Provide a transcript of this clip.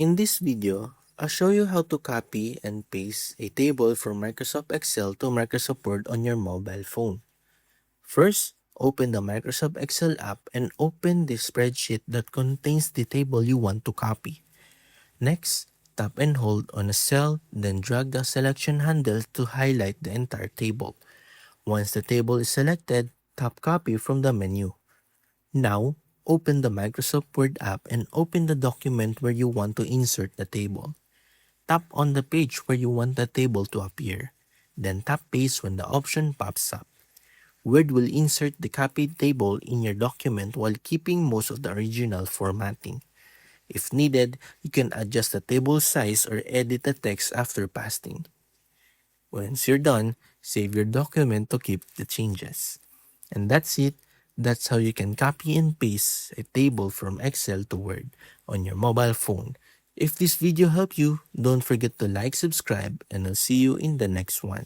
In this video, I'll show you how to copy and paste a table from Microsoft Excel to Microsoft Word on your mobile phone. First, open the Microsoft Excel app and open the spreadsheet that contains the table you want to copy. Next, tap and hold on a cell, then drag the selection handle to highlight the entire table. Once the table is selected, tap Copy from the menu. Now, open the Microsoft Word app and open the document where you want to insert the table. Tap on the page where you want the table to appear. Then tap Paste when the option pops up. Word will insert the copied table in your document while keeping most of the original formatting. If needed, you can adjust the table size or edit the text after pasting. Once you're done, save your document to keep the changes. And that's it. That's how you can copy and paste a table from Excel to Word on your mobile phone. If this video helped you, don't forget to like, subscribe, and I'll see you in the next one.